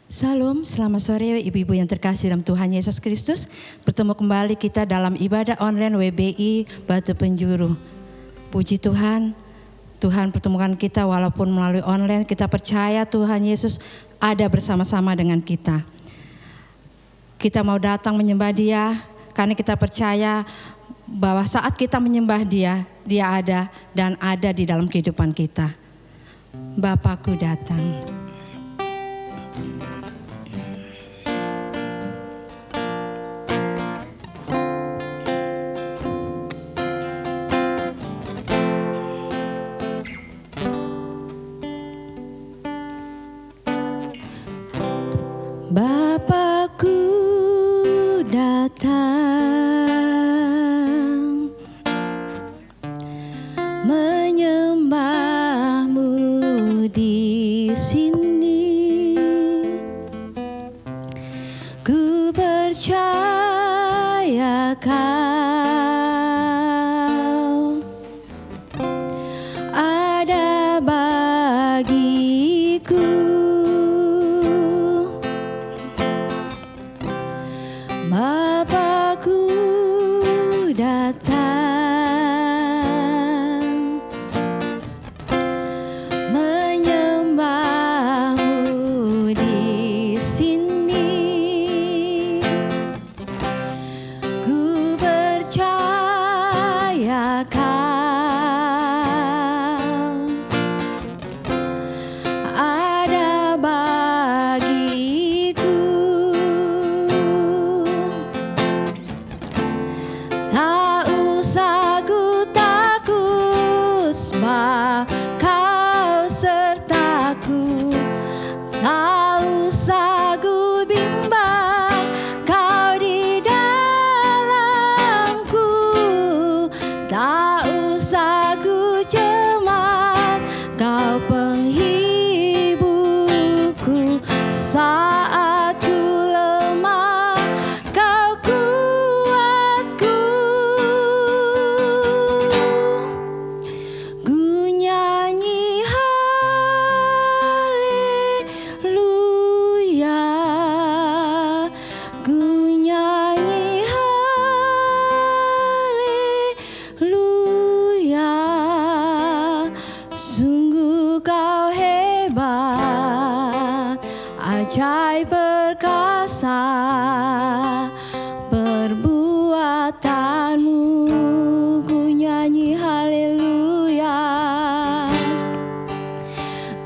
Salam, selamat sore ibu-ibu yang terkasih dalam Tuhan Yesus Kristus. Bertemu kembali kita dalam ibadah online WBI Batu Penjuru. Puji Tuhan, Tuhan pertemukan kita walaupun melalui online. Kita percaya Tuhan Yesus ada bersama-sama dengan kita. Kita mau datang menyembah Dia karena kita percaya bahwa saat kita menyembah Dia, Dia ada dan ada di dalam kehidupan kita. Bapakku datang. Bapakku datang menyembahmu di sini. Ku percaya Kau ada bagiku. Bapakku datang menyembahmu di sini. Ku percaya Kau ada bagiku. Tak usah ku takut, sebab Kau sertaku. Tak usah ku bimbang, Kau di dalamku. Tak usah ku cemas, Kau penghiburku. Saat ku lemah, Kau kuatku. Ku nyanyi haleluya, ku nyanyi haleluya. Sungguh Kau hebat, ajaib perkasa perbuatanmu. Ku nyanyi haleluya,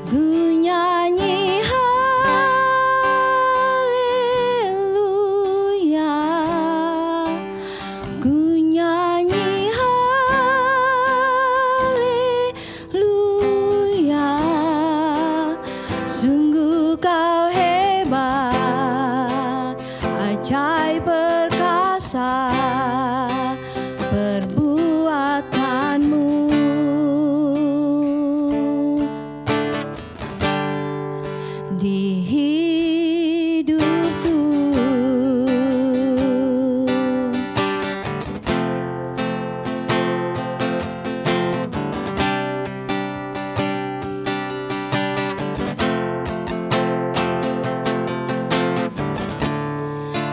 ku nyanyi haleluya, ku nyanyi haleluya. Sungguh Kau hebat, ajaib perkasa perbuatanmu. Di hidupku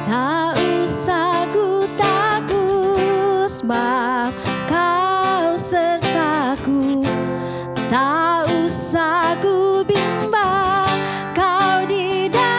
tak usah ku takut, sebab Kau sertaku. Tak usah ku bimbang, Kau di dalamku.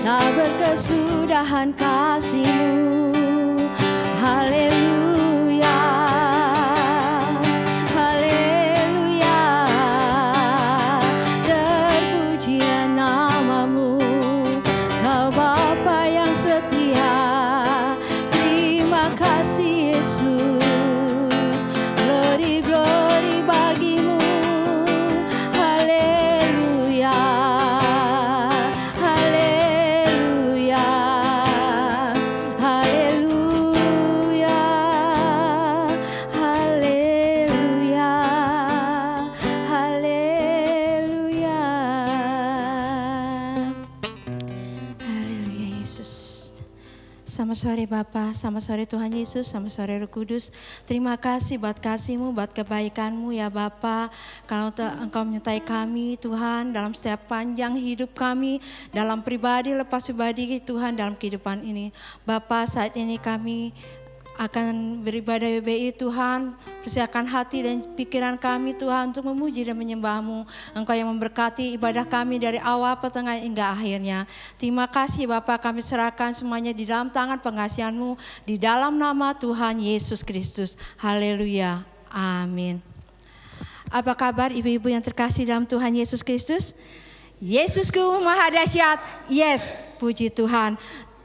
tak berkesudahan kasih-Mu. Haleluya, haleluya, terpujilah nama-Mu, Kau Bapa yang setia. Terima kasih Yesus, glory glory bagi-Mu. Haleluya, haleluya, haleluya, haleluya, haleluya, haleluya Yesus. Selamat sore Bapa, selamat sore Tuhan Yesus, selamat sore Roh Kudus. Terima kasih buat kasih-Mu, buat kebaikan-Mu ya Bapa. Kalau Engkau menyertai kami Tuhan dalam setiap panjang hidup kami, dalam pribadi lepas pribadi Tuhan dalam kehidupan ini. Bapa, saat ini kami akan beribadah WBI Tuhan, persiapkan hati dan pikiran kami Tuhan untuk memuji dan menyembah-Mu. Engkau yang memberkati ibadah kami dari awal, pertengahan hingga akhirnya. Terima kasih Bapa, kami serahkan semuanya di dalam tangan pengasihan-Mu, di dalam nama Tuhan Yesus Kristus. Haleluya, amin. Apa kabar ibu-ibu yang terkasih dalam Tuhan Yesus Kristus? Yesusku maha dahsyat, yes, puji Tuhan.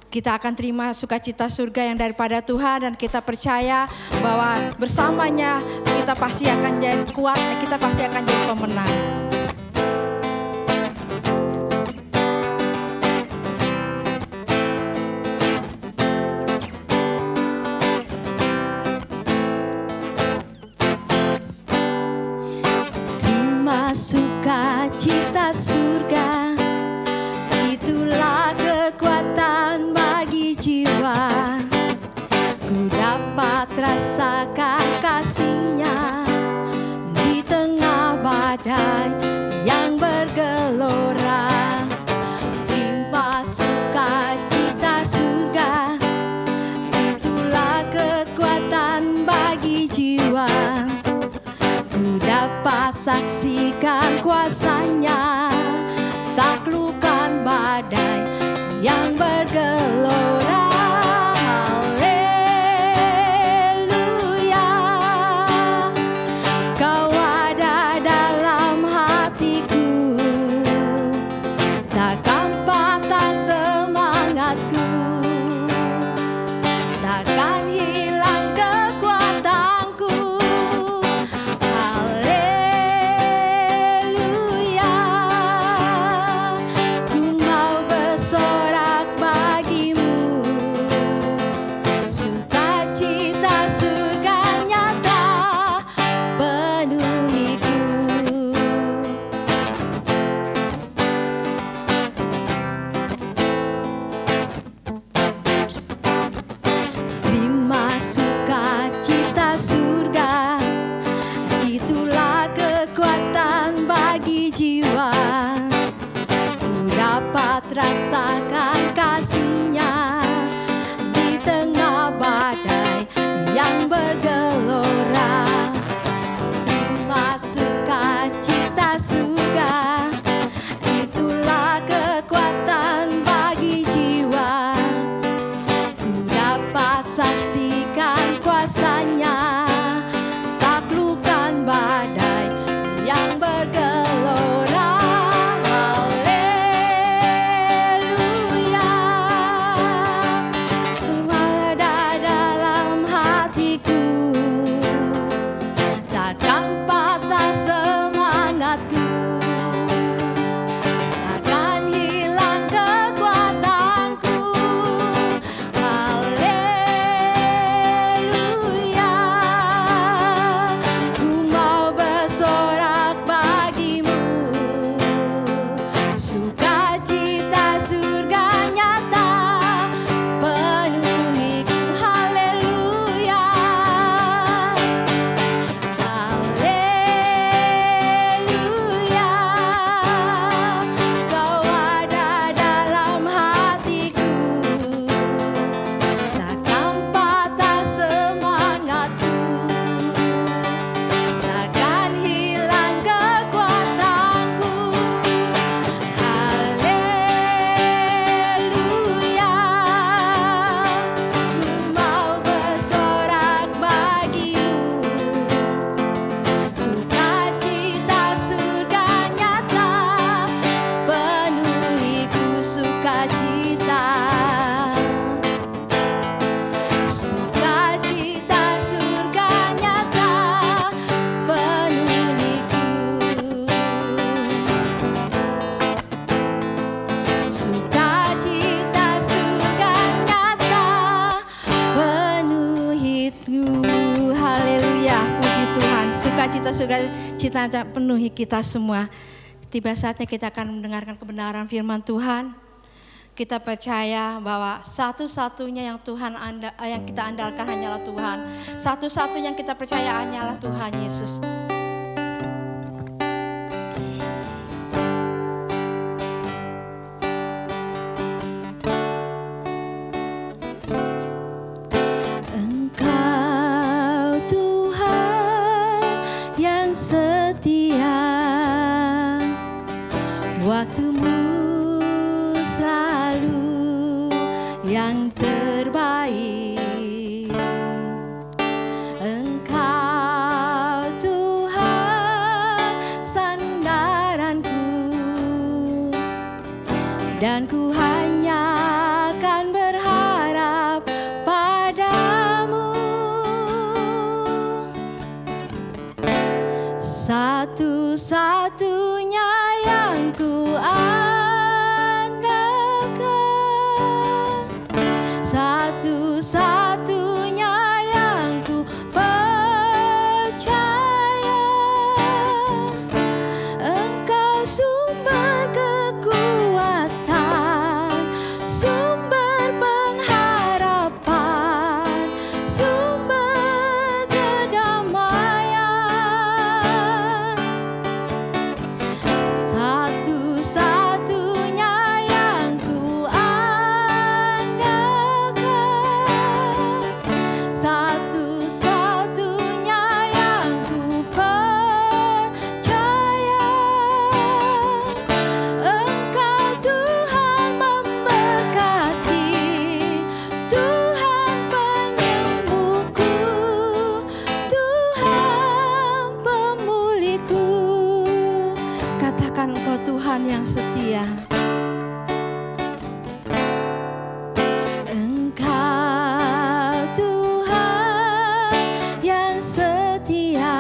Kita akan terima sukacita surga yang daripada Tuhan, dan kita percaya bahwa bersamanya kita pasti akan jadi kuat, kita pasti akan jadi pemenang. Terima sukacita surga, itulah kekuatan bagi jiwa. Ku dapat rasakan kasih-Nya di tengah badai yang bergelora. Terima sukacita surga, itulah kekuatan bagi jiwa. Ku dapat saksikan kuasa-Nya, taklukkan badai yang bergelora. Haleluya, Kau ada dalam hatiku, takkan patah semangatku, takkan hilang kekuatanku. Haleluya, ku mau bersorak bagi-Mu, sukacita surga nyata penuhiku. Terima sukacita surga, itulah kekuatan bagi jiwa. Ku dapat rasakan kasih-Nya di tengah badai yang bergelora. Terima sukacita surga, itulah kekuatan bagi jiwa. Ku dapat saksikan nyata. Sukacita surga nyata penuhiku. Sukacita surga nyata penuhiku. Haleluya, puji Tuhan. Sukacita surga nyata penuhi kita semua. Tiba saatnya kita akan mendengarkan kebenaran firman Tuhan. Kita percaya bahwa satu-satunya yang yang kita andalkan hanyalah Tuhan. Satu-satunya yang kita percaya hanyalah Tuhan Yesus. Engkau Tuhan yang setia, waktumu selalu yang terbaik. Engkau Tuhan sandaranku, dan ku hanya akan berharap padamu. Satu-satunya yang ku andalkan, satu-satunya yang ku percaya. Engkau sumber kekuatan, sumber pengharapan, sumber kedamaian. Satu-satunya yang ku andalkan, satu-satunya yang ku percaya. Engkau Tuhan memberkati, Tuhan penyembuhku, Tuhan pemulihku. Katakan Engkau Tuhan yang setia. Engkau Tuhan yang setia,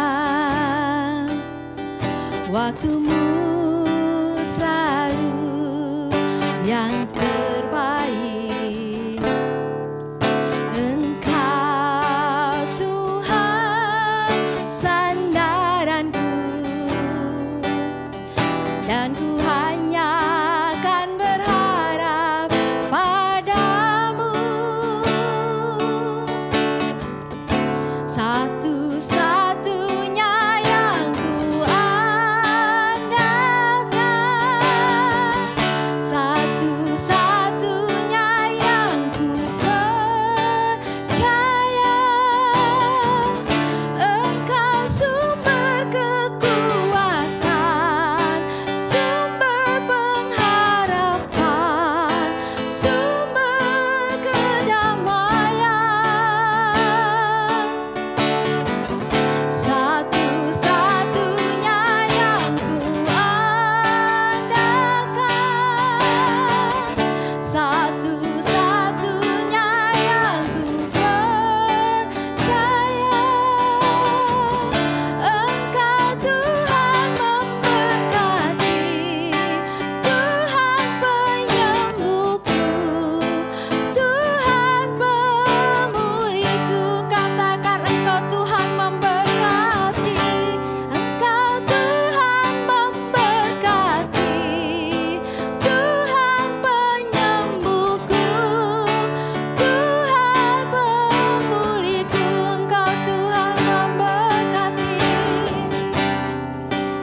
waktumu selalu yang terbaik. Engkau Tuhan sandaranku, dan ku hanya akan berharap padamu. Satu-satunya yang ku andalkan, satu-satunya yang ku percaya. Engkau sumber kekuatan, sumber pengharapan, sumber kedamaian. Satu-satunya yang ku andalkan, satu-satunya yang ku percaya. Engkau Tuhan memberkati, Tuhan penyembuhku, Tuhan pemulihku. Katakan Engkau Tuhan memberkati, Engkau Tuhan memberkati, Tuhan penyembuhku, Tuhan pemulihku. Engkau Tuhan memberkati,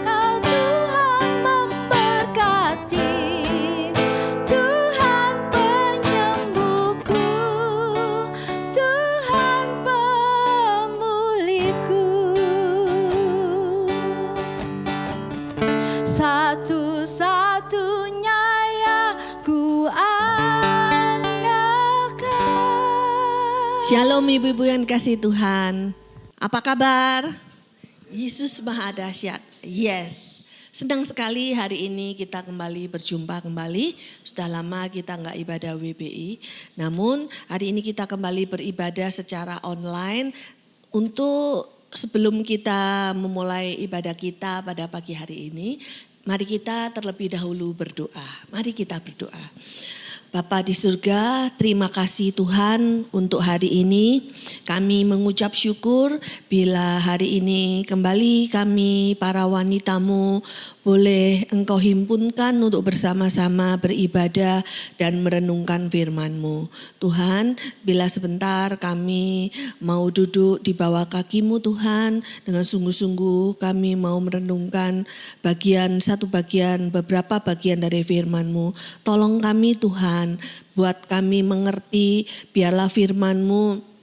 Engkau Tuhan memberkati, Tuhan penyembuhku, Tuhan pemulihku. Satu-satunya yang ku andalkan. Shalom ibu-ibu yang kasih Tuhan. Apa kabar? Yesus Maha Dahsyat. Yes. Senang sekali hari ini kita kembali berjumpa kembali. Sudah lama kita nggak ibadah WBI. Namun hari ini kita kembali beribadah secara online. Untuk sebelum kita memulai ibadah kita pada pagi hari ini, mari kita terlebih dahulu berdoa. Mari kita berdoa. Bapa di surga, terima kasih Tuhan untuk hari ini. Kami mengucap syukur bila hari ini kembali kami para wanitamu boleh Engkau himpunkan untuk bersama-sama beribadah dan merenungkan firman-Mu. Tuhan, bila sebentar kami mau duduk di bawah kaki-Mu Tuhan, dengan sungguh-sungguh kami mau merenungkan beberapa bagian dari firman-Mu. Tolong kami Tuhan, buat kami mengerti, biarlah firman-Mu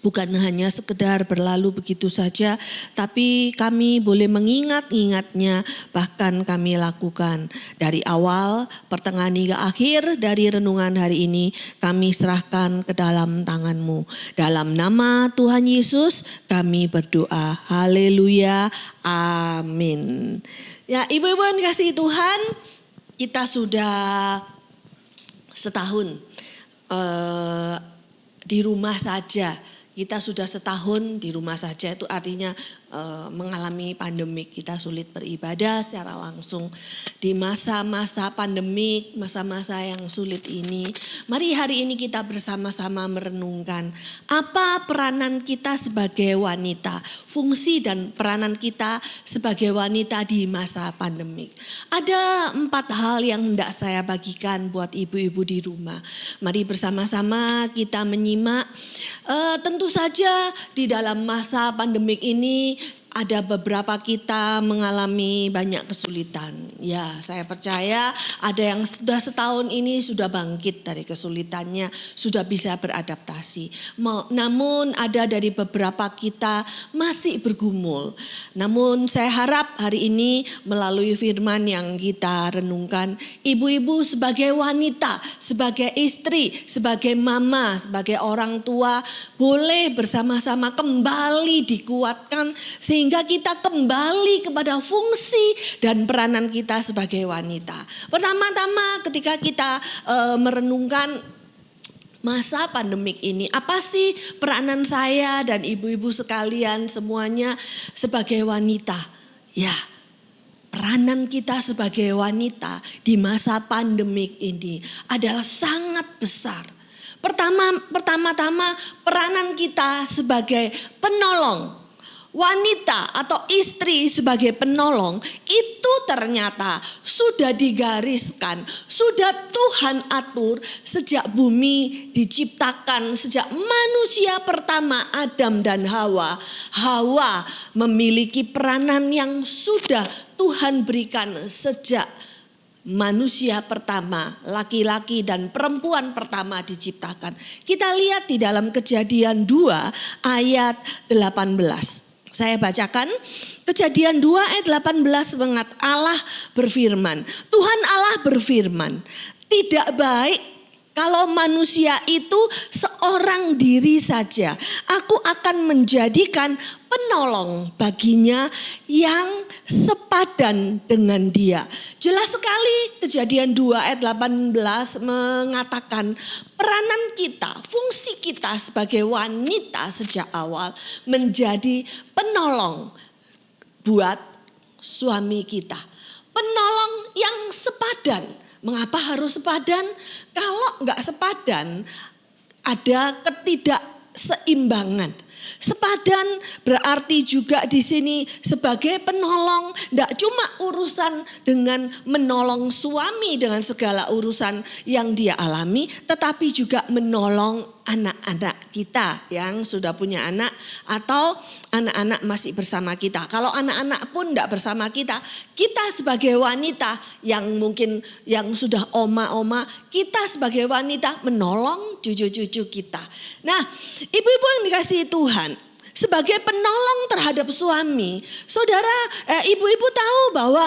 bukan hanya sekedar berlalu begitu saja, tapi kami boleh mengingat-ingatnya, bahkan kami lakukan. Dari awal, pertengahan hingga akhir dari renungan hari ini, kami serahkan ke dalam tangan-Mu. Dalam nama Tuhan Yesus kami berdoa. Haleluya, amin. Ya, ibu-ibu yang dikasihi Tuhan, kita sudah setahun di rumah saja. Kita sudah setahun di rumah saja, itu artinya mengalami pandemik. Kita sulit beribadah secara langsung di masa-masa pandemik, masa-masa yang sulit ini. Mari hari ini kita bersama-sama merenungkan apa peranan kita sebagai wanita, fungsi dan peranan kita sebagai wanita di masa pandemik. Ada 4 hal yang hendak saya bagikan buat ibu-ibu di rumah. Mari bersama-sama kita menyimak. Tentu saja di dalam masa pandemik ini ada beberapa kita mengalami banyak kesulitan. Ya, saya percaya ada yang sudah setahun ini sudah bangkit dari kesulitannya, sudah bisa beradaptasi. Namun ada dari beberapa kita masih bergumul. Namun saya harap hari ini melalui firman yang kita renungkan, ibu-ibu sebagai wanita, sebagai istri, sebagai mama, sebagai orang tua boleh bersama-sama kembali dikuatkan sehingga kita kembali kepada fungsi dan peranan kita sebagai wanita. Pertama-tama ketika kita merenungkan masa pandemik ini, apa sih peranan saya dan ibu-ibu sekalian semuanya sebagai wanita? Ya, peranan kita sebagai wanita di masa pandemik ini adalah sangat besar. Pertama-tama peranan kita sebagai penolong. Wanita atau istri sebagai penolong itu ternyata sudah digariskan, sudah Tuhan atur sejak bumi diciptakan, sejak manusia pertama Adam dan Hawa. Hawa memiliki peranan yang sudah Tuhan berikan sejak manusia pertama, laki-laki dan perempuan pertama diciptakan. Kita lihat di dalam Kejadian 2 ayat 18. Saya bacakan Kejadian 2 ayat 18 mengat Allah berfirman. Tuhan Allah berfirman, tidak baik kalau manusia itu seorang diri saja. Aku akan menjadikan penolong baginya yang sepadan dengan dia. Jelas sekali Kejadian 2 ayat 18 mengatakan peranan kita, fungsi kita sebagai wanita sejak awal menjadi penolong buat suami kita. Penolong yang sepadan. Mengapa harus sepadan? Kalau enggak sepadan ada ketidakseimbangan. Sepadan berarti juga di sini sebagai penolong, tidak cuma urusan dengan menolong suami dengan segala urusan yang dia alami, tetapi juga menolong anak-anak kita yang sudah punya anak atau anak-anak masih bersama kita. Kalau anak-anak pun tidak bersama kita, kita sebagai wanita yang mungkin yang sudah oma-oma, kita sebagai wanita menolong cucu-cucu kita. Nah, ibu-ibu yang dikasihi Tuhan, sebagai penolong terhadap suami, saudara, ibu-ibu tahu bahwa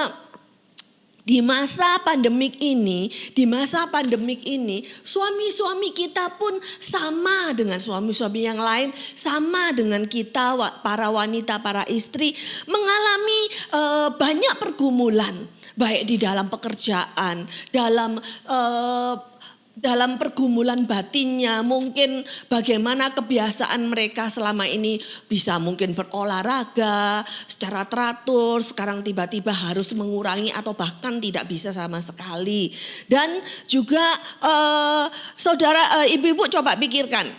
Di masa pandemik ini, suami-suami kita pun sama dengan suami-suami yang lain, sama dengan kita para wanita, para istri mengalami banyak pergumulan, baik di dalam pekerjaan, dalam pergumulan batinnya, mungkin bagaimana kebiasaan mereka selama ini bisa mungkin berolahraga secara teratur, sekarang tiba-tiba harus mengurangi atau bahkan tidak bisa sama sekali. Dan juga ibu-ibu coba pikirkan,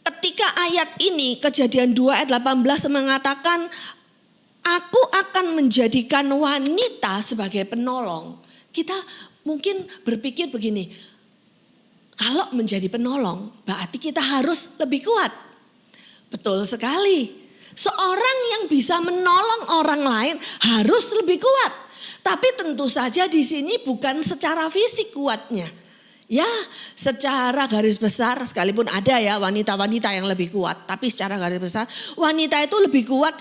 ketika ayat ini Kejadian 2 ayat 18 mengatakan, aku akan menjadikan wanita sebagai penolong. Kita mungkin berpikir begini, kalau menjadi penolong berarti kita harus lebih kuat. Betul sekali. Seorang yang bisa menolong orang lain harus lebih kuat. Tapi tentu saja di sini bukan secara fisik kuatnya. Ya, secara garis besar sekalipun ada ya wanita-wanita yang lebih kuat. Tapi secara garis besar wanita itu lebih kuat,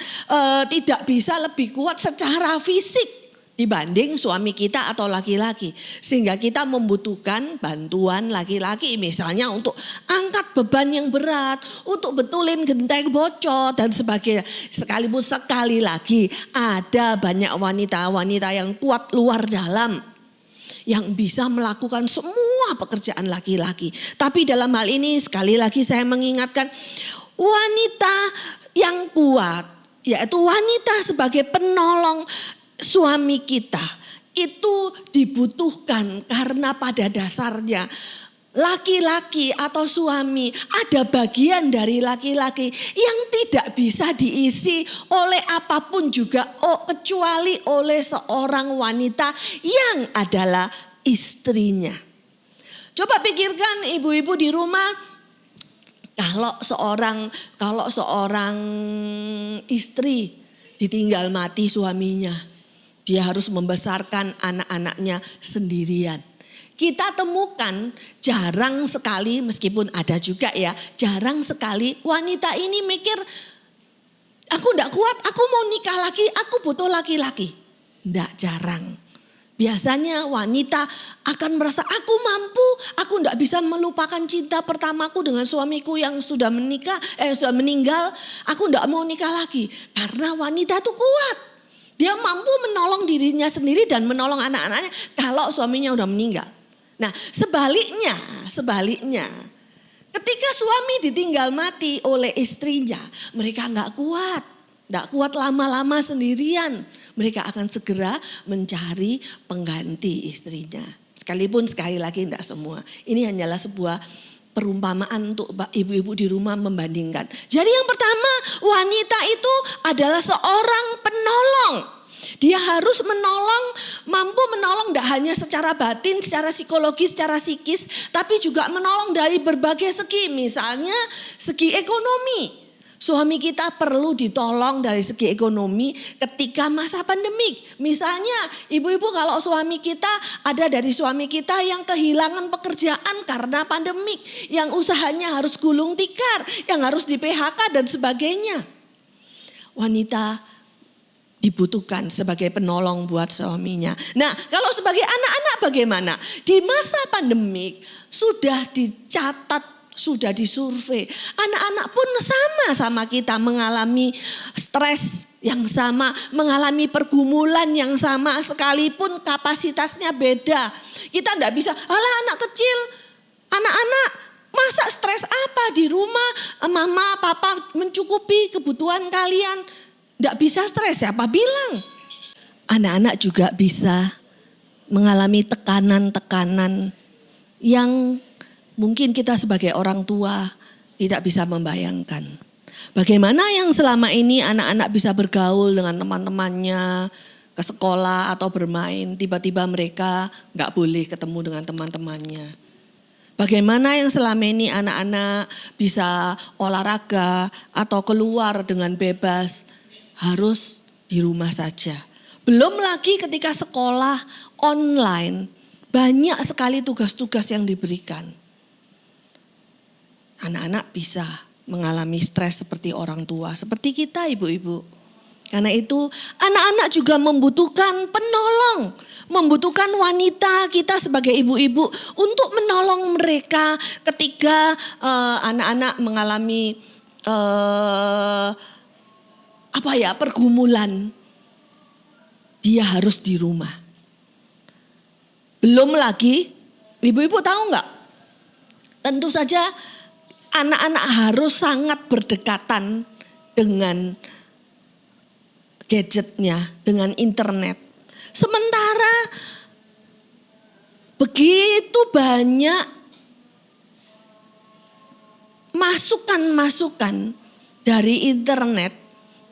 tidak bisa lebih kuat secara fisik dibanding suami kita atau laki-laki. Sehingga kita membutuhkan bantuan laki-laki misalnya untuk angkat beban yang berat, untuk betulin genteng bocor dan sebagainya. Sekalipun sekali lagi ada banyak wanita-wanita yang kuat luar dalam, yang bisa melakukan semua pekerjaan laki-laki. Tapi dalam hal ini sekali lagi saya mengingatkan, wanita yang kuat, yaitu wanita sebagai penolong suami kita, itu dibutuhkan karena pada dasarnya laki-laki atau suami ada bagian dari laki-laki yang tidak bisa diisi oleh apapun juga kecuali oleh seorang wanita yang adalah istrinya. Coba pikirkan ibu-ibu di rumah, kalau seorang istri ditinggal mati suaminya, dia harus membesarkan anak-anaknya sendirian. Kita temukan jarang sekali, meskipun ada juga ya, jarang sekali wanita ini mikir, aku enggak kuat, aku mau nikah lagi, aku butuh laki-laki. Enggak, jarang. Biasanya wanita akan merasa aku mampu, aku enggak bisa melupakan cinta pertamaku dengan suamiku yang sudah meninggal, aku enggak mau nikah lagi. Karena wanita itu kuat. Dia mampu menolong dirinya sendiri dan menolong anak-anaknya kalau suaminya udah meninggal. Nah, sebaliknya, ketika suami ditinggal mati oleh istrinya, mereka nggak kuat lama-lama sendirian. Mereka akan segera mencari pengganti istrinya. Sekalipun sekali lagi enggak semua. Ini hanyalah sebuah perumpamaan untuk ibu-ibu di rumah membandingkan. Jadi yang pertama, wanita itu adalah seorang penolong. Dia harus mampu menolong tidak hanya secara batin, secara psikologis, secara psikis, tapi juga menolong dari berbagai segi. Misalnya segi ekonomi. Suami kita perlu ditolong dari segi ekonomi ketika masa pandemik. Misalnya ibu-ibu, kalau suami kita, ada dari suami kita yang kehilangan pekerjaan karena pandemik. Yang usahanya harus gulung tikar, yang harus di PHK dan sebagainya. Wanita dibutuhkan sebagai penolong buat suaminya. Nah, kalau sebagai anak-anak bagaimana? Di masa pandemik sudah dicatat, sudah disurvei. Anak-anak pun sama-sama kita mengalami stres yang sama, mengalami pergumulan yang sama, sekalipun kapasitasnya beda. Kita enggak bisa, alah anak kecil, anak-anak masa stres apa di rumah, mama, papa mencukupi kebutuhan kalian. Enggak bisa stres, siapa bilang? Anak-anak juga bisa mengalami tekanan-tekanan yang mungkin kita sebagai orang tua tidak bisa membayangkan. Bagaimana yang selama ini anak-anak bisa bergaul dengan teman-temannya, ke sekolah atau bermain, tiba-tiba mereka gak boleh ketemu dengan teman-temannya. Bagaimana yang selama ini anak-anak bisa olahraga atau keluar dengan bebas, harus di rumah saja. Belum lagi ketika sekolah online, banyak sekali tugas-tugas yang diberikan. Anak-anak bisa mengalami stres seperti orang tua, seperti kita ibu-ibu. Karena itu anak-anak juga membutuhkan penolong. Membutuhkan wanita kita sebagai ibu-ibu untuk menolong mereka ketika anak-anak mengalami pergumulan. Dia harus di rumah. Belum lagi, ibu-ibu tahu nggak? Tentu saja anak-anak harus sangat berdekatan dengan gadgetnya, dengan internet. Sementara begitu banyak masukan-masukan dari internet,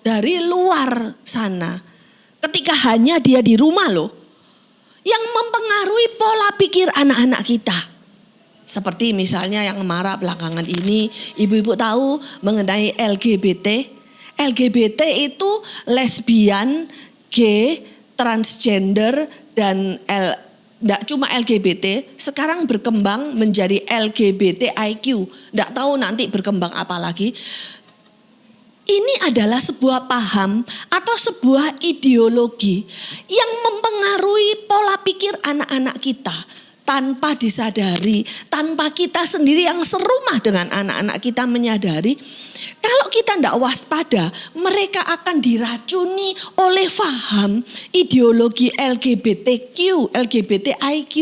dari luar sana. Ketika hanya dia di rumah loh, yang mempengaruhi pola pikir anak-anak kita. Seperti misalnya yang marak belakangan ini, ibu-ibu tahu mengenai LGBT. LGBT itu lesbian, gay, transgender, dan tidak cuma LGBT, sekarang berkembang menjadi LGBTIQ. Tidak tahu nanti berkembang apa lagi. Ini adalah sebuah paham atau sebuah ideologi yang mempengaruhi pola pikir anak-anak kita tanpa disadari, tanpa kita sendiri yang serumah dengan anak-anak kita menyadari. Kalau kita tidak waspada, mereka akan diracuni oleh paham ideologi LGBTQ, LGBTIQ.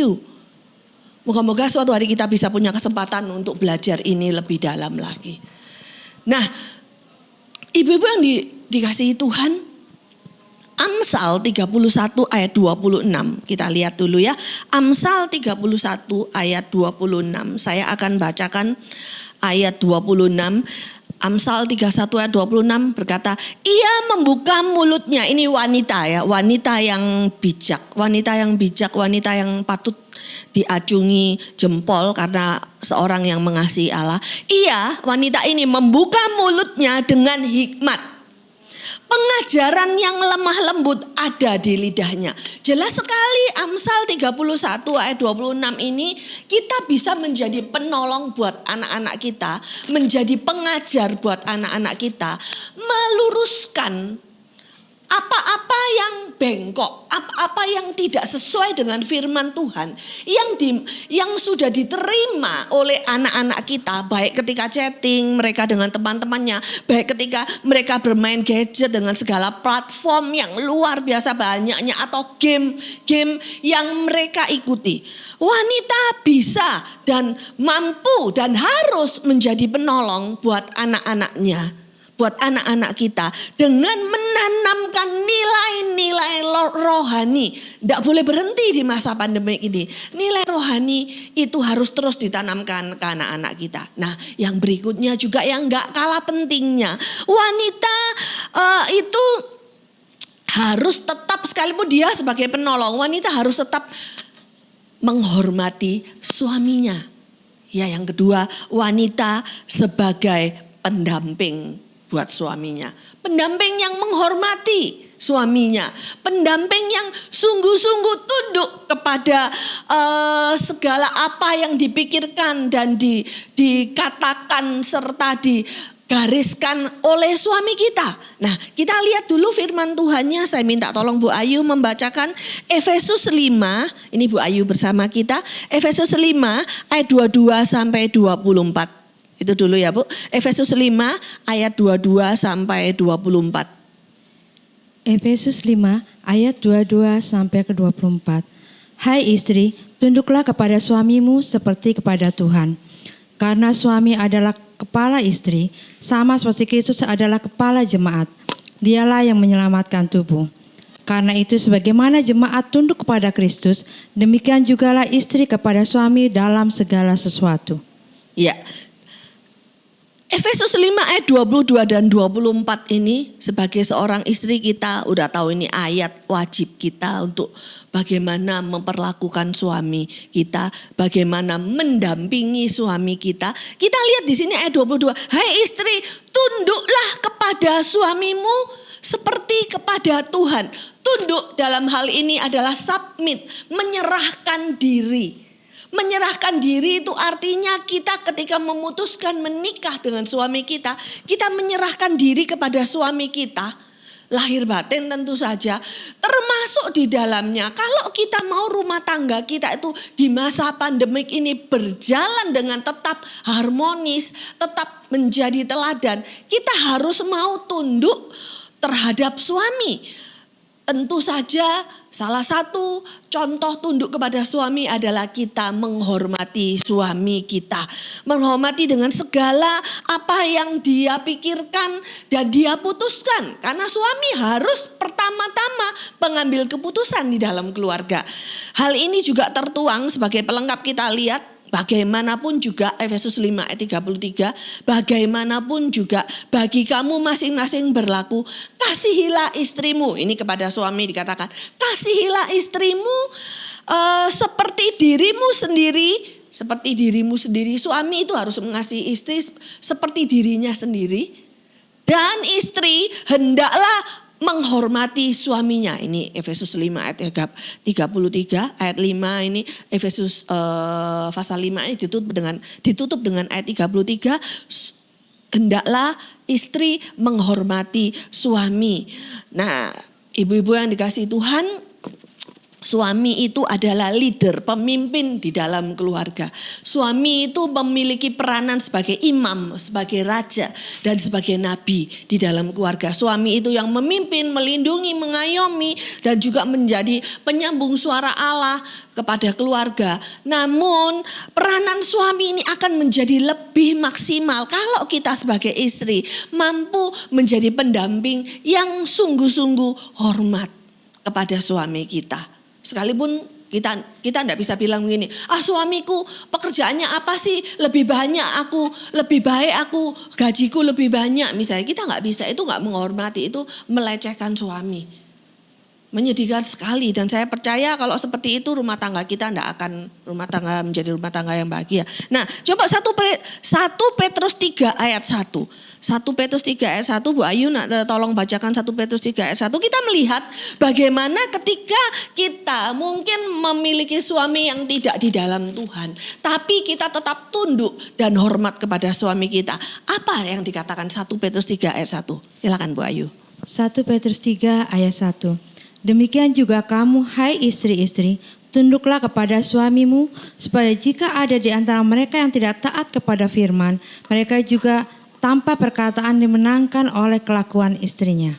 Moga-moga suatu hari kita bisa punya kesempatan untuk belajar ini lebih dalam lagi. Nah, ibu-ibu yang dikasihi Tuhan, Amsal 31 ayat 26. Kita lihat dulu ya. Amsal 31 ayat 26. Saya akan bacakan ayat 26. Amsal 31 ayat 26 berkata, ia membuka mulutnya. Ini wanita ya, wanita yang bijak. Wanita yang bijak, wanita yang patut diacungi jempol karena seorang yang mengasihi Allah. Ia, wanita ini membuka mulutnya dengan hikmat. Pengajaran yang lemah lembut ada di lidahnya. Jelas sekali Amsal 31 ayat 26 ini kita bisa menjadi penolong buat anak-anak kita. Menjadi pengajar buat anak-anak kita. Meluruskan apa-apa yang bengkok, apa-apa yang tidak sesuai dengan firman Tuhan, yang sudah diterima oleh anak-anak kita, baik ketika chatting mereka dengan teman-temannya, baik ketika mereka bermain gadget dengan segala platform yang luar biasa banyaknya, atau game yang mereka ikuti. Wanita bisa dan mampu dan harus menjadi penolong buat anak-anaknya, buat anak-anak kita dengan menanamkan nilai-nilai rohani. Tidak boleh berhenti di masa pandemi ini. Nilai rohani itu harus terus ditanamkan ke anak-anak kita. Nah, yang berikutnya juga yang gak kalah pentingnya. Wanita itu harus tetap, sekalipun dia sebagai penolong, wanita harus tetap menghormati suaminya. Ya, yang kedua, wanita sebagai pendamping buat suaminya. Pendamping yang menghormati suaminya. Pendamping yang sungguh-sungguh tunduk kepada segala apa yang dipikirkan dan dikatakan serta digariskan oleh suami kita. Nah, kita lihat dulu firman Tuhannya. Saya minta tolong Bu Ayu membacakan Efesus 5. Ini Bu Ayu bersama kita. Efesus 5 ayat 22 sampai 24. Itu dulu ya Bu. Efesus 5 ayat 22 sampai 24. Efesus 5 ayat 22 sampai ke 24. Hai istri, tunduklah kepada suamimu seperti kepada Tuhan. Karena suami adalah kepala istri, sama seperti Kristus adalah kepala jemaat. Dialah yang menyelamatkan tubuh. Karena itu sebagaimana jemaat tunduk kepada Kristus, demikian jugalah istri kepada suami dalam segala sesuatu. Ya. Efesus 5 ayat 22 dan 24 ini sebagai seorang istri kita udah tahu ini ayat wajib kita untuk bagaimana memperlakukan suami kita, bagaimana mendampingi suami kita. Kita lihat di sini ayat 22, hai istri, tunduklah kepada suamimu seperti kepada Tuhan. Tunduk dalam hal ini adalah submit, menyerahkan diri. Menyerahkan diri itu artinya kita ketika memutuskan menikah dengan suami kita, kita menyerahkan diri kepada suami kita lahir batin tentu saja, termasuk di dalamnya. Kalau kita mau rumah tangga kita itu di masa pandemik ini berjalan dengan tetap harmonis, tetap menjadi teladan, kita harus mau tunduk terhadap suami. Tentu saja salah satu contoh tunduk kepada suami adalah kita menghormati suami kita. Menghormati dengan segala apa yang dia pikirkan dan dia putuskan. Karena suami harus pertama-tama pengambil keputusan di dalam keluarga. Hal ini juga tertuang sebagai pelengkap kita lihat. Bagaimanapun juga Efesus 5 ayat 33, bagaimanapun juga bagi kamu masing-masing berlaku, kasihilah istrimu. Ini kepada suami dikatakan, kasihilah istrimu seperti dirimu sendiri. Seperti dirimu sendiri, suami itu harus mengasihi istri seperti dirinya sendiri. Dan istri hendaklah menghormati suaminya. Ini Efesus 5 ayat 33, ayat 5 ini Efesus pasal 5 ini ditutup dengan ayat 33. Hendaklah istri menghormati suami. Nah, ibu-ibu yang dikasihi Tuhan, suami itu adalah leader, pemimpin di dalam keluarga. Suami itu memiliki peranan sebagai imam, sebagai raja, dan sebagai nabi di dalam keluarga. Suami itu yang memimpin, melindungi, mengayomi, dan juga menjadi penyambung suara Allah kepada keluarga. Namun peranan suami ini akan menjadi lebih maksimal kalau kita sebagai istri mampu menjadi pendamping yang sungguh-sungguh hormat kepada suami kita. Sekalipun kita enggak bisa bilang begini, suamiku pekerjaannya apa sih, lebih baik aku, gajiku lebih banyak. Misalnya kita enggak bisa, itu enggak menghormati, itu melecehkan suami. Menyedihkan sekali, dan saya percaya kalau seperti itu rumah tangga kita enggak akan menjadi rumah tangga yang bahagia. Nah, coba 1 Petrus 3 ayat 1. 1 Petrus 3 ayat 1, Bu Ayu tolong bacakan 1 Petrus 3 ayat 1. Kita melihat bagaimana ketika kita mungkin memiliki suami yang tidak di dalam Tuhan, tapi kita tetap tunduk dan hormat kepada suami kita. Apa yang dikatakan 1 Petrus 3 ayat 1? Silakan Bu Ayu. 1 Petrus 3 ayat 1. Demikian juga kamu, hai istri-istri, tunduklah kepada suamimu, supaya jika ada di antara mereka yang tidak taat kepada firman, mereka juga tanpa perkataan dimenangkan oleh kelakuan istrinya.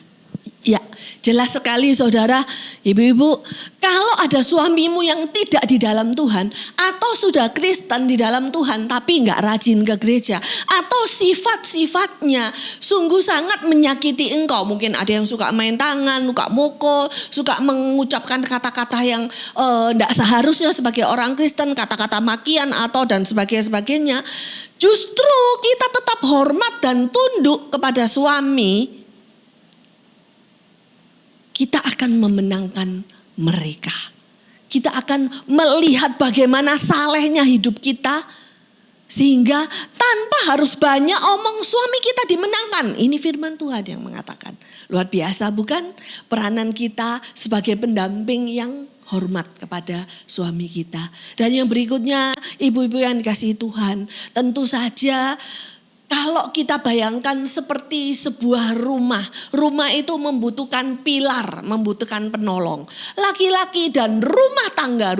Ya, jelas sekali saudara, ibu-ibu, kalau ada suamimu yang tidak di dalam Tuhan, atau sudah Kristen di dalam Tuhan tapi enggak rajin ke gereja, atau sifat-sifatnya sungguh sangat menyakiti engkau. Mungkin ada yang suka main tangan, suka mukul, suka mengucapkan kata-kata yang enggak seharusnya sebagai orang Kristen, kata-kata makian atau dan sebagainya. Justru kita tetap hormat dan tunduk kepada suami, kita akan memenangkan mereka. Kita akan melihat bagaimana salehnya hidup kita. Sehingga tanpa harus banyak omong suami kita dimenangkan. Ini firman Tuhan yang mengatakan. Luar biasa bukan? Peranan kita sebagai pendamping yang hormat kepada suami kita. Dan yang berikutnya, ibu-ibu yang dikasihi Tuhan, tentu saja kalau kita bayangkan seperti sebuah rumah. Rumah itu membutuhkan pilar, membutuhkan penolong. Laki-laki dan rumah tangga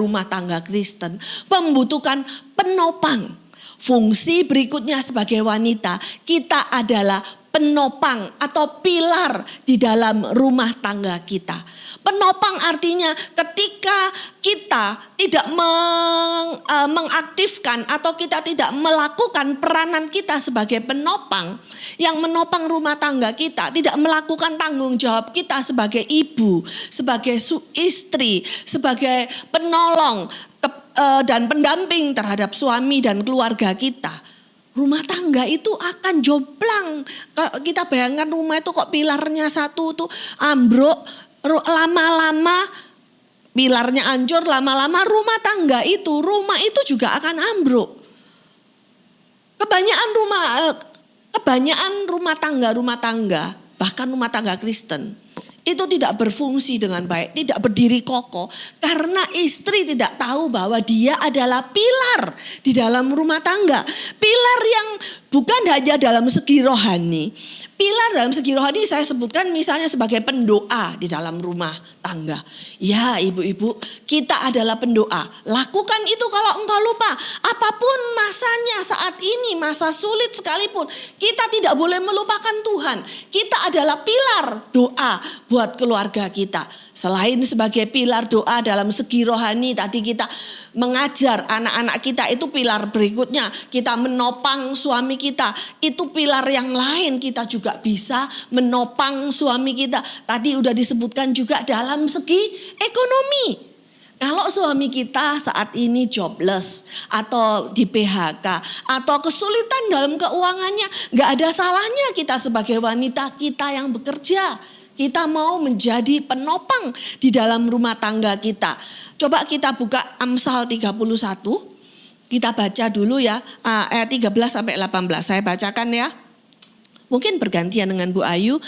Kristen membutuhkan penopang. Fungsi berikutnya sebagai wanita, kita adalah penopang atau pilar di dalam rumah tangga kita. Penopang artinya ketika kita tidak mengaktifkan atau kita tidak melakukan peranan kita sebagai penopang yang menopang rumah tangga kita, tidak melakukan tanggung jawab kita sebagai ibu, sebagai istri, sebagai penolong dan pendamping terhadap suami dan keluarga kita, rumah tangga itu akan jomplang. Kita bayangkan rumah itu kok pilarnya satu tuh ambruk, lama-lama pilarnya hancur, lama-lama rumah itu juga akan ambruk. Kebanyakan rumah tangga, bahkan rumah tangga Kristen itu tidak berfungsi dengan baik, tidak berdiri kokoh karena istri tidak tahu bahwa dia adalah pilar di dalam rumah tangga. Pilar yang bukan hanya dalam segi rohani. Pilar dalam segi rohani saya sebutkan misalnya sebagai pendoa di dalam rumah tangga. Ya ibu-ibu, kita adalah pendoa. Lakukan itu kalau engkau lupa. Apapun masanya saat ini, masa sulit sekalipun, kita tidak boleh melupakan Tuhan. Kita adalah pilar doa buat keluarga kita. Selain sebagai pilar doa dalam segi rohani, tadi kita mengajar anak-anak kita, itu pilar berikutnya. Kita menopang suami kita, itu pilar yang lain. Kita juga bisa menopang suami kita. Tadi udah disebutkan juga dalam segi ekonomi. Kalau suami kita saat ini jobless atau di PHK atau kesulitan dalam keuangannya, gak ada salahnya kita sebagai wanita kita yang bekerja. Kita mau menjadi penopang di dalam rumah tangga kita. Coba kita buka Amsal 31. Kita baca dulu ya ayat 13 sampai 18. Saya bacakan ya. Mungkin bergantian dengan Bu Ayu.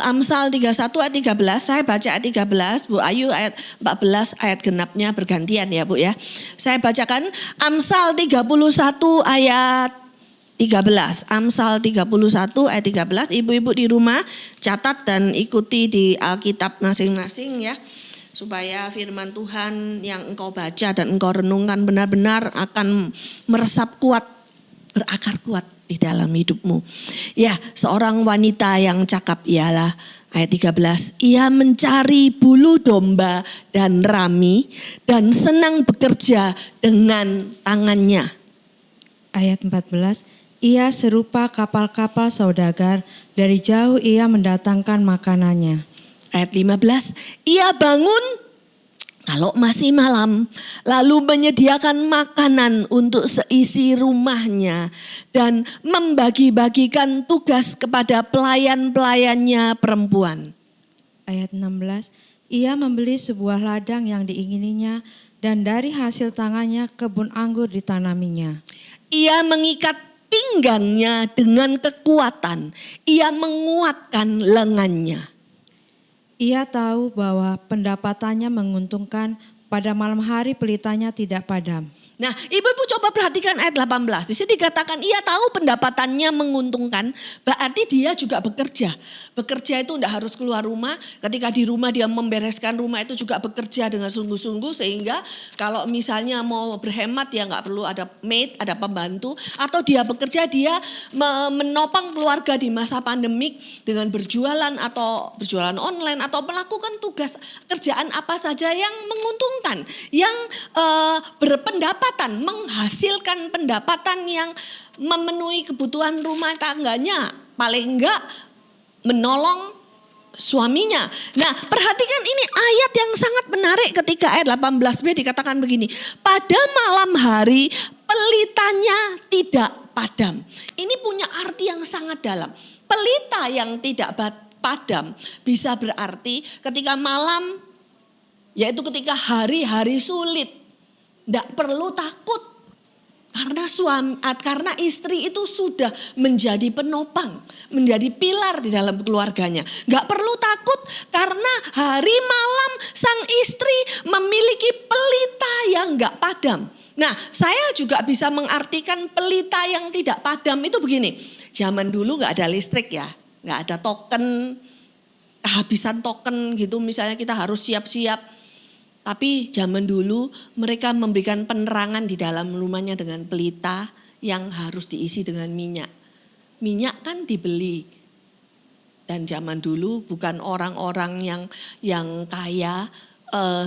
Amsal 31 ayat 13, saya baca ayat 13, Bu Ayu ayat 14, ayat genapnya bergantian ya Bu ya. Saya bacakan Amsal 31 ayat 13. Amsal 31 ayat 13. Ibu-ibu di rumah catat dan ikuti di Alkitab masing-masing ya. Supaya firman Tuhan yang engkau baca dan engkau renungkan benar-benar akan meresap kuat, berakar kuat di dalam hidupmu. Ya, seorang wanita yang cakap ialah ayat 13. Ia mencari bulu domba dan rami dan senang bekerja dengan tangannya. Ayat 14. Ia serupa kapal-kapal saudagar, dari jauh ia mendatangkan makanannya. Ayat 15. Ia bangun kalau masih malam, lalu menyediakan makanan untuk seisi rumahnya dan membagi-bagikan tugas kepada pelayan-pelayannya perempuan. Ayat 16, ia membeli sebuah ladang yang diingininya dan dari hasil tangannya kebun anggur ditanaminya. Ia mengikat pinggangnya dengan kekuatan, ia menguatkan lengannya. Ia tahu bahwa pendapatannya menguntungkan, pada malam hari pelitanya tidak padam. Nah, ibu-ibu coba perhatikan ayat 18. Di sini dikatakan ia tahu pendapatannya menguntungkan, berarti dia juga bekerja. Bekerja itu tidak harus keluar rumah. Ketika di rumah dia membereskan rumah itu juga bekerja dengan sungguh-sungguh. Sehingga kalau misalnya mau berhemat ya nggak perlu ada maid, ada pembantu. Atau dia bekerja, dia menopang keluarga di masa pandemik dengan berjualan atau berjualan online. Atau melakukan tugas kerjaan apa saja yang menguntungkan. Yang berpendapat menghasilkan pendapatan yang memenuhi kebutuhan rumah tangganya, paling enggak menolong suaminya. Nah, perhatikan ini ayat yang sangat menarik ketika ayat 18b dikatakan begini, pada malam hari pelitanya tidak padam. Ini punya arti yang sangat dalam. Pelita yang tidak padam bisa berarti ketika malam, yaitu ketika hari-hari sulit. Tidak perlu takut karena istri itu sudah menjadi penopang, menjadi pilar di dalam keluarganya. Tidak perlu takut karena hari malam sang istri memiliki pelita yang tidak padam. Nah, saya juga bisa mengartikan pelita yang tidak padam itu begini. Zaman dulu tidak ada listrik ya, tidak ada token, kehabisan token gitu misalnya kita harus siap-siap. Tapi zaman dulu mereka memberikan penerangan di dalam rumahnya dengan pelita yang harus diisi dengan minyak. Minyak kan dibeli. Dan zaman dulu bukan orang-orang yang kaya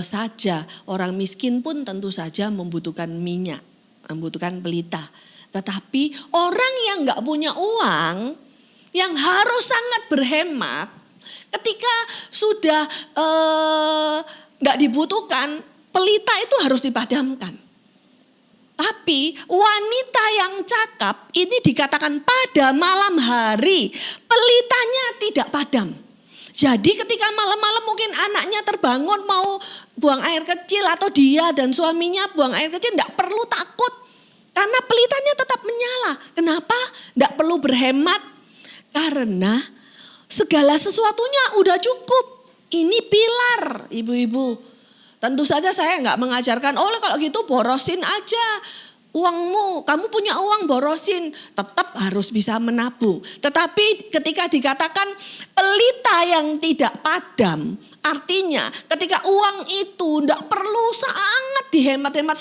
saja. Orang miskin pun tentu saja membutuhkan minyak, membutuhkan pelita. Tetapi orang yang gak punya uang, yang harus sangat berhemat, ketika sudah gak dibutuhkan, pelita itu harus dipadamkan. Tapi wanita yang cakap ini dikatakan pada malam hari pelitanya tidak padam. Jadi ketika malam-malam mungkin anaknya terbangun mau buang air kecil atau dia dan suaminya buang air kecil, tidak perlu takut. Karena pelitanya tetap menyala. Kenapa? Tidak perlu berhemat. Karena segala sesuatunya udah cukup. Ini pilar ibu-ibu. Tentu saja saya nggak mengajarkan, oh kalau gitu borosin aja. uangmu, kamu punya uang borosin, tetap harus bisa menabung. Tetapi ketika dikatakan pelita yang tidak padam, artinya ketika uang itu tidak perlu sangat dihemat-hemat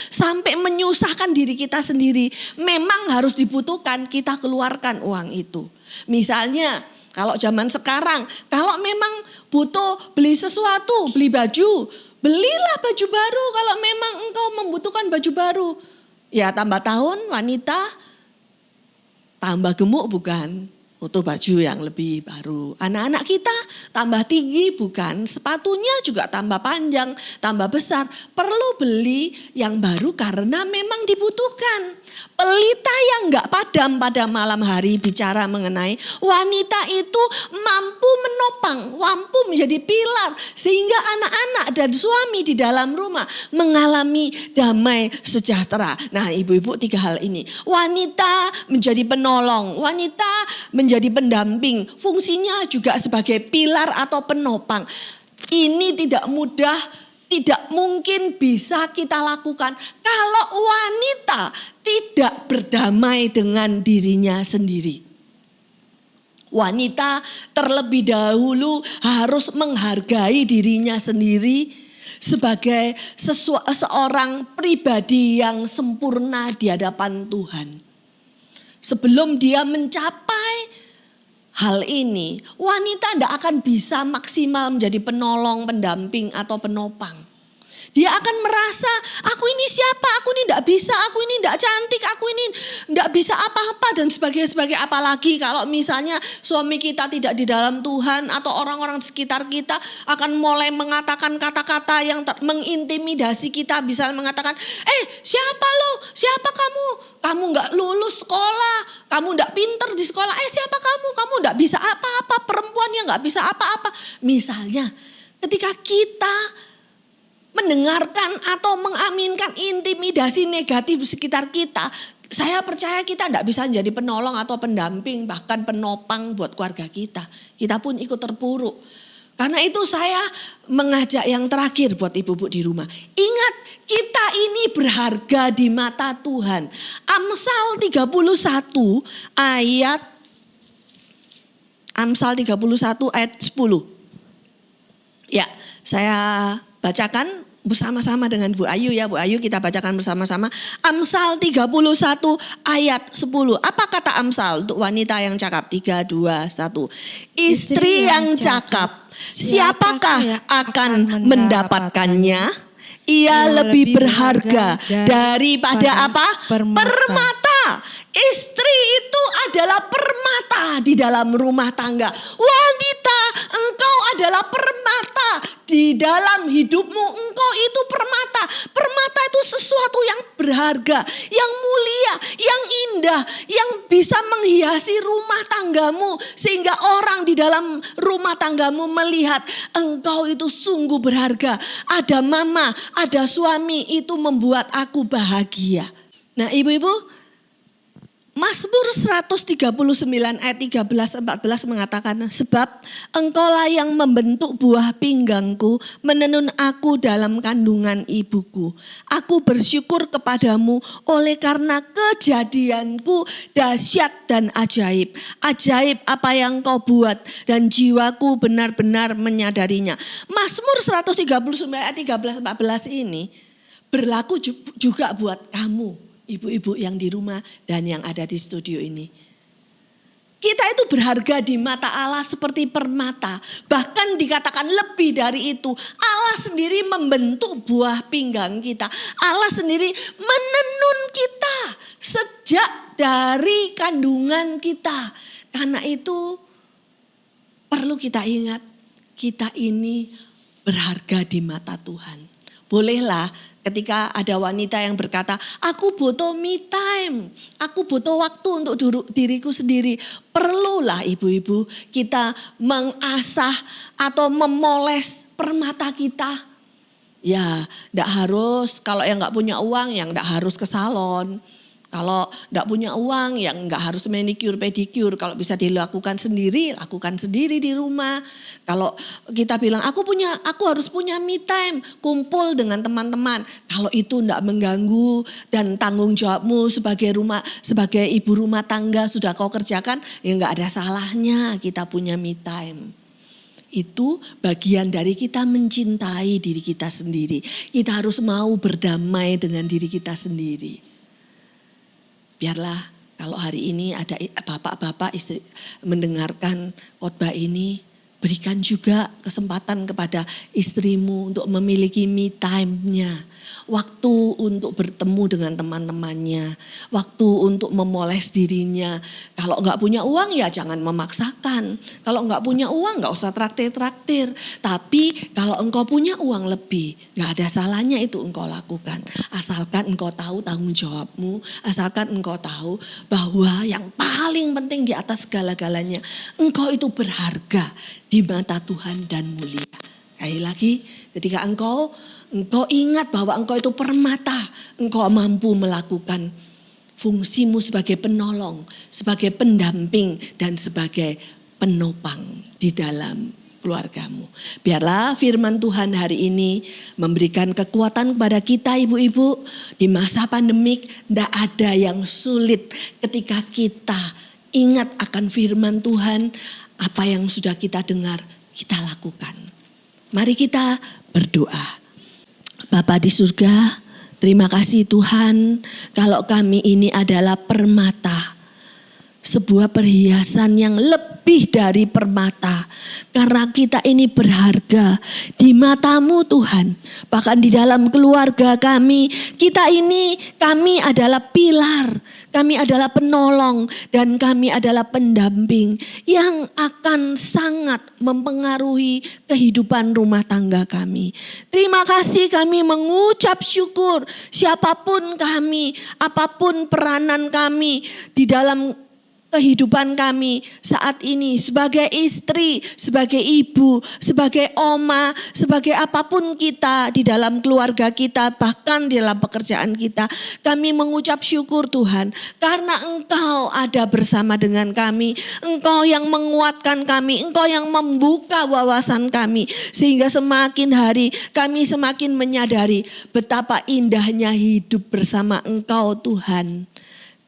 sampai menyusahkan diri kita sendiri. Memang harus dibutuhkan, kita keluarkan uang itu. Misalnya kalau zaman sekarang, kalau memang butuh beli sesuatu, beli baju, belilah baju baru kalau memang engkau membutuhkan baju baru. Ya tambah tahun wanita, tambah gemuk bukan? Butuh baju yang lebih baru. Anak-anak kita tambah tinggi bukan? Sepatunya juga tambah panjang, tambah besar. Perlu beli yang baru karena memang dibutuhkan. Pelita yang gak padam pada malam hari bicara mengenai wanita itu mampu menopang, mampu menjadi pilar. Sehingga anak-anak dan suami di dalam rumah mengalami damai sejahtera. Nah ibu-ibu 3 hal ini. Wanita menjadi penolong, wanita menjadi pendamping, fungsinya juga sebagai pilar atau penopang. Ini tidak mudah, tidak mungkin bisa kita lakukan kalau wanita tidak berdamai dengan dirinya sendiri. Wanita terlebih dahulu harus menghargai dirinya sendiri sebagai seorang pribadi yang sempurna di hadapan Tuhan. Sebelum dia mencapai hal ini, wanita tidak akan bisa maksimal menjadi penolong, pendamping atau penopang. Dia akan merasa, aku ini siapa, aku ini tidak bisa, aku ini tidak cantik, aku ini tidak bisa apa-apa dan sebagainya. Apalagi kalau misalnya suami kita tidak di dalam Tuhan atau orang-orang di sekitar kita akan mulai mengatakan kata-kata yang mengintimidasi kita. Bisa mengatakan, siapa lo, siapa kamu? Kamu gak lulus sekolah, kamu gak pinter di sekolah. Siapa kamu gak bisa apa-apa, perempuan yang gak bisa apa-apa. Misalnya ketika kita mendengarkan atau mengaminkan intimidasi negatif di sekitar kita, saya percaya kita tidak bisa menjadi penolong atau pendamping, bahkan penopang buat keluarga kita. Kita pun ikut terpuruk. Karena itu saya mengajak yang terakhir buat ibu-ibu di rumah. Ingat, kita ini berharga di mata Tuhan. Amsal 31 ayat 10. Ya, saya bacakan bersama-sama dengan Bu Ayu ya. Bu Ayu kita bacakan bersama-sama. Amsal 31 ayat 10. Apa kata Amsal untuk wanita yang cakap? 3, 2, 1. Istri yang cakap, siapakah akan mendapatkannya? Ia lebih berharga daripada apa? Permata. Istri itu adalah permata di dalam rumah tangga. Wanita, engkau adalah permata di dalam hidupmu. Engkau itu permata. Permata itu sesuatu yang berharga, yang mulia, yang indah, yang bisa menghiasi rumah tanggamu. Sehingga orang di dalam rumah tanggamu melihat engkau itu sungguh berharga. Ada mama, ada suami, itu membuat aku bahagia. Nah ibu-ibu, Mazmur 139 ayat 13-14 mengatakan, sebab engkaulah yang membentuk buah pinggangku, menenun aku dalam kandungan ibuku. Aku bersyukur kepadamu oleh karena kejadianku dahsyat dan ajaib. Ajaib apa yang kau buat dan jiwaku benar-benar menyadarinya. Mazmur 139 ayat 13-14 ini berlaku juga buat kamu, ibu-ibu yang di rumah dan yang ada di studio ini. Kita itu berharga di mata Allah seperti permata. Bahkan dikatakan lebih dari itu. Allah sendiri membentuk buah pinggang kita. Allah sendiri menenun kita sejak dari kandungan kita. Karena itu perlu kita ingat, kita ini berharga di mata Tuhan. Bolehlah ketika ada wanita yang berkata, aku butuh me time, aku butuh waktu untuk diriku sendiri. Perlulah ibu-ibu kita mengasah atau memoles permata kita. Ya, enggak harus, kalau yang enggak punya uang, yang enggak harus ke salon. Kalau enggak punya uang ya enggak harus manicure pedicure. Kalau bisa dilakukan sendiri, lakukan sendiri di rumah. Kalau kita bilang aku harus punya me time, kumpul dengan teman-teman. Kalau itu enggak mengganggu dan tanggung jawabmu sebagai ibu rumah tangga sudah kau kerjakan, ya enggak ada salahnya kita punya me time. Itu bagian dari kita mencintai diri kita sendiri. Kita harus mau berdamai dengan diri kita sendiri. Biarlah kalau hari ini ada bapak-bapak istri mendengarkan khotbah ini, berikan juga kesempatan kepada istrimu untuk memiliki me time-nya. Waktu untuk bertemu dengan teman-temannya. Waktu untuk memoles dirinya. Kalau enggak punya uang ya jangan memaksakan. Kalau enggak punya uang enggak usah traktir-traktir. Tapi kalau engkau punya uang lebih, enggak ada salahnya itu engkau lakukan. Asalkan engkau tahu tanggung jawabmu. Asalkan engkau tahu bahwa yang paling penting di atas segala-galanya, engkau itu berharga di mata Tuhan dan mulia. Sekali lagi, ketika engkau ingat bahwa engkau itu permata, engkau mampu melakukan fungsimu sebagai penolong, sebagai pendamping, dan sebagai penopang di dalam keluargamu. Biarlah firman Tuhan hari ini memberikan kekuatan kepada kita ibu-ibu. Di masa pandemik tidak ada yang sulit ketika kita ingat akan firman Tuhan. Apa yang sudah kita dengar, kita lakukan. Mari kita berdoa. Bapa di surga, terima kasih Tuhan kalau kami ini adalah permata. Sebuah perhiasan yang lebih dari permata. Karena kita ini berharga di mata-Mu Tuhan. Bahkan di dalam keluarga kami adalah pilar. Kami adalah penolong dan kami adalah pendamping yang akan sangat mempengaruhi kehidupan rumah tangga kami. Terima kasih kami mengucap syukur siapapun kami, apapun peranan kami di dalam kehidupan kami saat ini sebagai istri, sebagai ibu, sebagai oma, sebagai apapun kita di dalam keluarga kita, bahkan di dalam pekerjaan kita. Kami mengucap syukur Tuhan karena Engkau ada bersama dengan kami. Engkau yang menguatkan kami, Engkau yang membuka wawasan kami. Sehingga semakin hari kami semakin menyadari betapa indahnya hidup bersama Engkau Tuhan.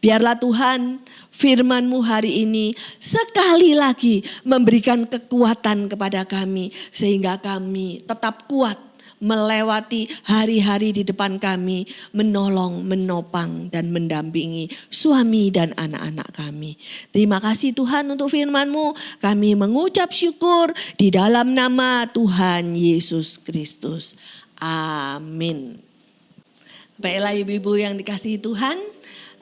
Biarlah Tuhan firman-Mu hari ini sekali lagi memberikan kekuatan kepada kami. Sehingga kami tetap kuat melewati hari-hari di depan kami. Menolong, menopang dan mendampingi suami dan anak-anak kami. Terima kasih Tuhan untuk firman-Mu. Kami mengucap syukur di dalam nama Tuhan Yesus Kristus. Amin. Baiklah ibu-ibu yang dikasihi Tuhan.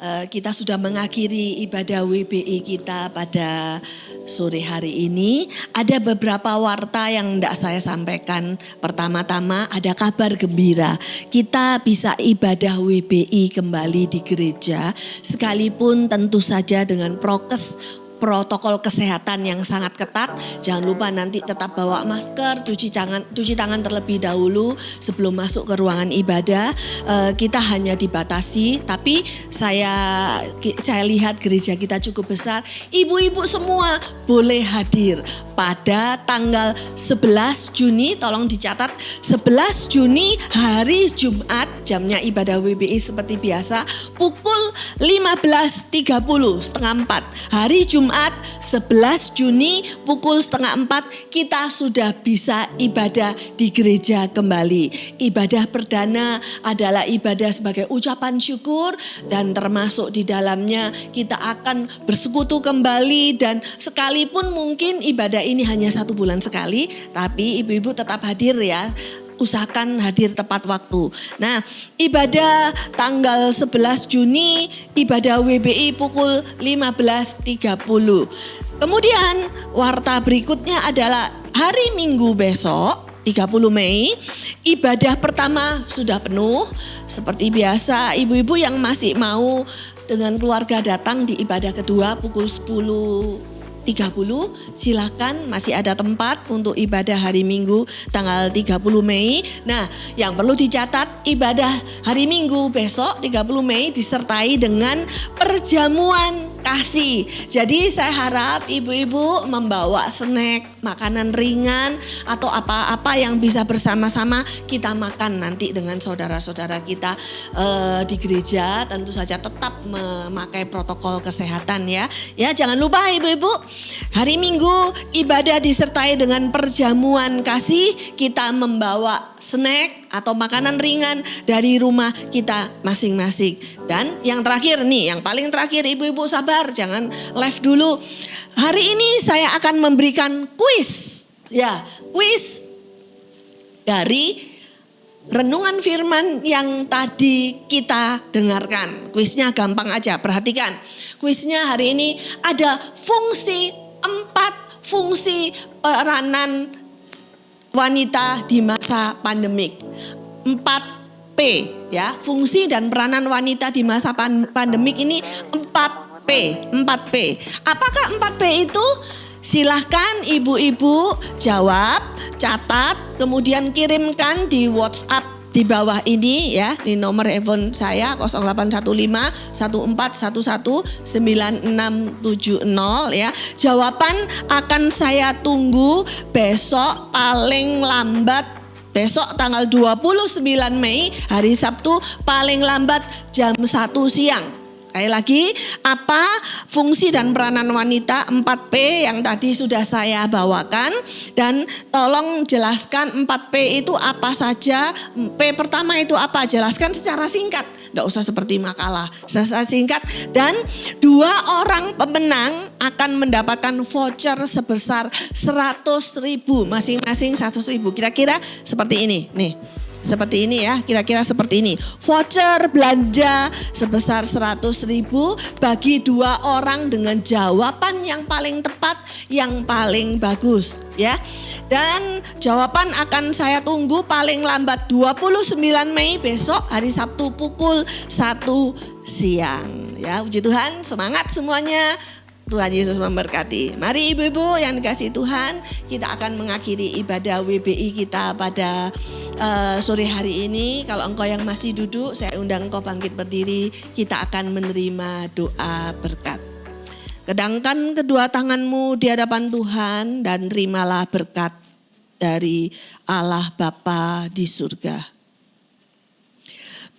Kita sudah mengakhiri ibadah WBI kita pada sore hari ini. Ada beberapa warta yang tidak saya sampaikan. Pertama-tama ada kabar gembira. Kita bisa ibadah WBI kembali di gereja. Sekalipun tentu saja dengan protokol kesehatan yang sangat ketat. Jangan lupa nanti tetap bawa masker, cuci tangan terlebih dahulu sebelum masuk ke ruangan ibadah. Kita hanya dibatasi, tapi saya lihat gereja kita cukup besar. Ibu-ibu semua boleh hadir pada tanggal 11 Juni, tolong dicatat 11 Juni hari Jumat, jamnya ibadah WBI seperti biasa pukul 15.30, setengah 4. Hari Jumat 11 Juni pukul setengah 4 kita sudah bisa ibadah di gereja kembali. Ibadah perdana adalah ibadah sebagai ucapan syukur dan termasuk di dalamnya kita akan bersekutu kembali dan sekalipun mungkin ibadah ini hanya 1 bulan sekali, tapi ibu-ibu tetap hadir ya. Usahakan hadir tepat waktu. Nah, ibadah tanggal 11 Juni, ibadah WBI pukul 15.30. Kemudian warta berikutnya adalah hari Minggu besok, 30 Mei, ibadah pertama sudah penuh. Seperti biasa, ibu-ibu yang masih mau dengan keluarga datang di ibadah kedua pukul 10 silakan, masih ada tempat untuk ibadah hari Minggu tanggal 30 Mei. Nah, yang perlu dicatat, ibadah hari Minggu besok 30 Mei disertai dengan perjamuan kasih. Jadi saya harap ibu-ibu membawa snack, makanan ringan atau apa-apa yang bisa bersama-sama kita makan nanti dengan saudara-saudara kita di gereja. Tentu saja tetap memakai protokol kesehatan ya. Ya, jangan lupa ibu-ibu, hari Minggu ibadah disertai dengan perjamuan kasih, kita membawa snack atau makanan ringan dari rumah kita masing-masing. Dan yang terakhir nih, yang paling terakhir, ibu-ibu sabar, jangan live dulu. Hari ini saya akan memberikan kuis. Ya, kuis dari renungan firman yang tadi kita dengarkan. Kuisnya gampang aja, perhatikan. Kuisnya hari ini ada 4 fungsi peranan wanita di masa pandemik. 4P ya, fungsi dan peranan wanita di masa pandemik ini 4P. Apakah 4P itu? Silahkan ibu-ibu jawab, catat, kemudian kirimkan di WhatsApp di bawah ini ya, di nomor handphone saya 0815 1411 9670 ya. Jawaban akan saya tunggu besok, paling lambat besok tanggal 29 Mei hari Sabtu, paling lambat jam 1 siang. Sekali lagi, apa fungsi dan peranan wanita 4P yang tadi sudah saya bawakan, dan tolong jelaskan 4P itu apa saja. P pertama itu apa? Jelaskan secara singkat, tidak usah seperti makalah, secara singkat. Dan 2 orang pemenang akan mendapatkan voucher sebesar 100.000 masing-masing 100.000. Kira-kira seperti ini nih. Seperti ini ya, kira-kira seperti ini. Voucher belanja sebesar 100.000 bagi 2 orang dengan jawaban yang paling tepat, yang paling bagus ya. Dan jawaban akan saya tunggu paling lambat 29 Mei besok hari Sabtu pukul 1 siang. Ya, puji Tuhan, semangat semuanya. Tuhan Yesus memberkati. Mari ibu-ibu yang dikasihi Tuhan, kita akan mengakhiri ibadah WBI kita pada sore hari ini. Kalau engkau yang masih duduk, saya undang engkau bangkit berdiri. Kita akan menerima doa berkat. Kedangkan kedua tanganmu di hadapan Tuhan dan terimalah berkat dari Allah Bapa di surga.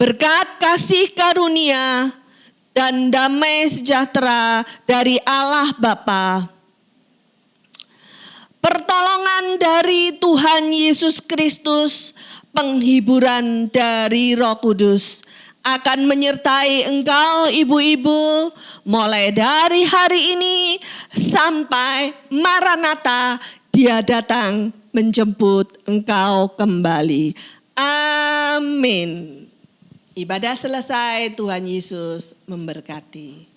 Berkat kasih karunia dan damai sejahtera dari Allah Bapa, pertolongan dari Tuhan Yesus Kristus, penghiburan dari Roh Kudus akan menyertai engkau ibu-ibu mulai dari hari ini sampai Maranatha, Dia datang menjemput engkau kembali. Amin. Ibadah selesai, Tuhan Yesus memberkati.